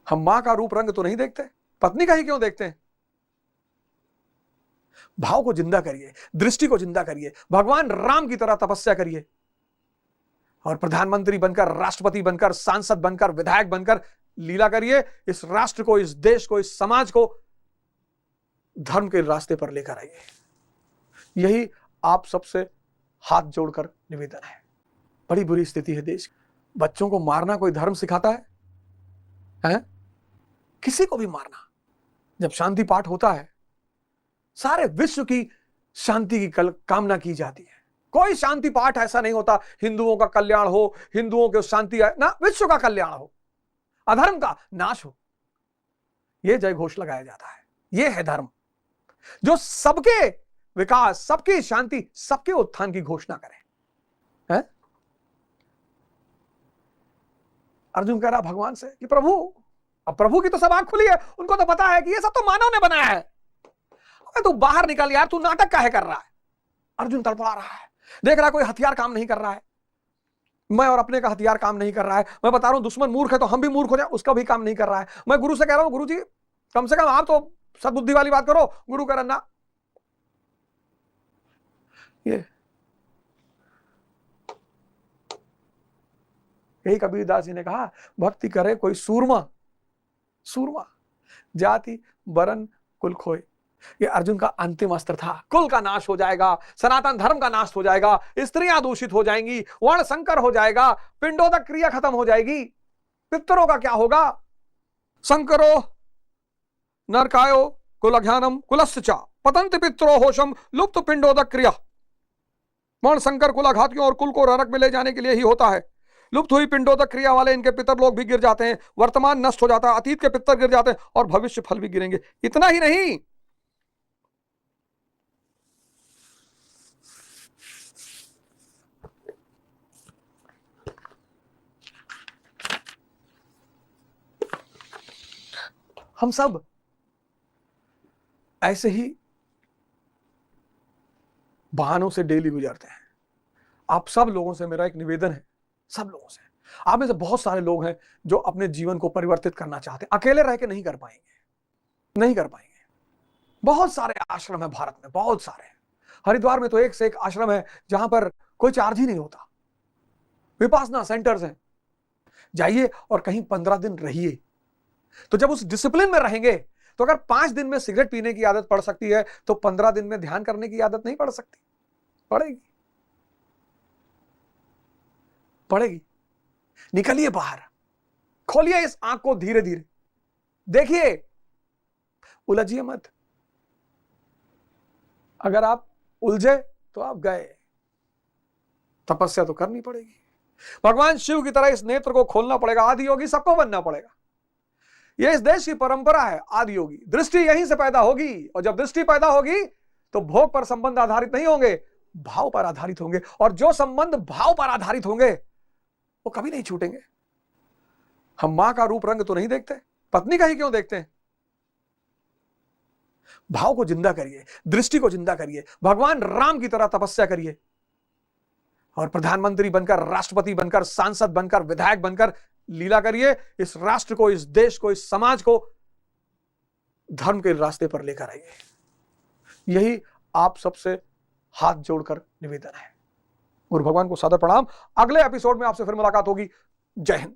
हम मां का रूप रंग तो नहीं देखते, पत्नी का ही क्यों देखते हैं? भाव को जिंदा करिए, दृष्टि को जिंदा करिए, भगवान राम की तरह तपस्या करिए और प्रधानमंत्री बनकर, राष्ट्रपति बनकर, सांसद बनकर, विधायक बनकर लीला करिए। इस राष्ट्र को, इस देश को, इस समाज को धर्म के रास्ते पर लेकर आइए। यही आप सबसे हाथ जोड़कर निवेदन है। बड़ी बुरी स्थिति है देश की। बच्चों को मारना कोई धर्म सिखाता है? हैं? किसी को भी मारना। जब शांति पाठ होता है, सारे विश्व की शांति की कामना की जाती है। कोई शांति पाठ ऐसा नहीं होता हिंदुओं का कल्याण हो, हिंदुओं की शांति आए ना, विश्व का कल्याण हो, अधर्म का नाश हो, यह जय घोष लगाया जाता है। यह है धर्म, जो सबके विकास, सबकी शांति, सबके उत्थान की घोषणा करे। है? अर्जुन कह रहा भगवान से कि प्रभु, अब प्रभु की तो सब आंख खुली है, उनको तो पता है कि ये सब तो मानव ने बनाया है। तू बाहर निकल यार, तू नाटक काहे कर रहा है? अर्जुन तड़पड़ा रहा है, देख रहा है कोई हथियार काम नहीं कर रहा है। मैं और अपने का हथियार काम नहीं कर रहा है। मैं बता रहा हूं दुश्मन मूर्ख है तो हम भी मूर्ख हो जाए, उसका भी काम नहीं कर रहा है। मैं गुरु से कह रहा हूं, गुरु जी कम से कम आप तो सद्बुद्धि वाली बात करो। गुरु कह रहा ये यही कबीरदास जी ने कहा, भक्ति करे कोई सूरमा, सूरमा जाति वरन कुल खोए। ये अर्जुन का अंतिम अस्त्र था। कुल का नाश हो जाएगा, सनातन धर्म का नाश हो जाएगा, स्त्रियां दूषित हो जाएंगी, वर्ण संकर हो जाएगा, पिंडोदक क्रिया खत्म हो जाएगी, पितरों का क्या होगा? संकरो नरकायो कुलघ्यानम कुलस्य च पतंति पितरो होशम लुप्त पिंडोदक क्रिया। वर्ण संकर कुलाघातियों और कुल को नरक में ले जाने के लिए ही होता है। लुप्त हुई पिंडोदक क्रिया वाले इनके पितर लोग भी गिर जाते हैं, वर्तमान नष्ट हो जाता है, अतीत के पितर गिर जाते हैं और भविष्य फल भी गिरेंगे। इतना ही नहीं, हम सब ऐसे ही बहानों से डेली गुजरते हैं। आप सब लोगों से मेरा एक निवेदन है, सब लोगों से, आप में से बहुत सारे लोग हैं जो अपने जीवन को परिवर्तित करना चाहते हैं, अकेले रह के नहीं कर पाएंगे, नहीं कर पाएंगे। बहुत सारे आश्रम है भारत में, बहुत सारे। हरिद्वार में तो एक से एक आश्रम है जहां पर कोई चार्ज ही नहीं होता। विपासना सेंटर्स हैं, जाइए और कहीं 15 दिन रहिए। तो जब उस डिसिप्लिन में रहेंगे, तो अगर 5 दिन में सिगरेट पीने की आदत पड़ सकती है, तो 15 दिन में ध्यान करने की आदत नहीं पड़ सकती? पड़ेगी, पड़ेगी। निकलिए बाहर, खोलिए इस आंख को धीरे धीरे, देखिए, उलझिए मत। अगर आप उलझे तो आप गए। तपस्या तो करनी पड़ेगी। भगवान शिव की तरह इस नेत्र को खोलना पड़ेगा। आदि योगी सबको बनना पड़ेगा। यह इस देश की परंपरा है। आदि योगी दृष्टि यहीं से पैदा होगी, और जब दृष्टि पैदा होगी तो भोग पर संबंध आधारित नहीं होंगे, भाव पर आधारित होंगे। और जो संबंध भाव पर आधारित होंगे वो कभी नहीं छूटेंगे। हम मां का रूप रंग तो नहीं देखते, पत्नी का ही क्यों देखते हैं? भाव को जिंदा करिए, दृष्टि को जिंदा करिए, भगवान राम की तरह तपस्या करिए और प्रधानमंत्री बनकर, राष्ट्रपति बनकर, सांसद बनकर, विधायक बनकर लीला करिए। इस राष्ट्र को, इस देश को, इस समाज को धर्म के रास्ते पर लेकर आइए। यही आप सबसे हाथ जोड़कर निवेदन है। गुरु भगवान को सादर प्रणाम। अगले एपिसोड में आपसे फिर मुलाकात होगी। जय हिंद।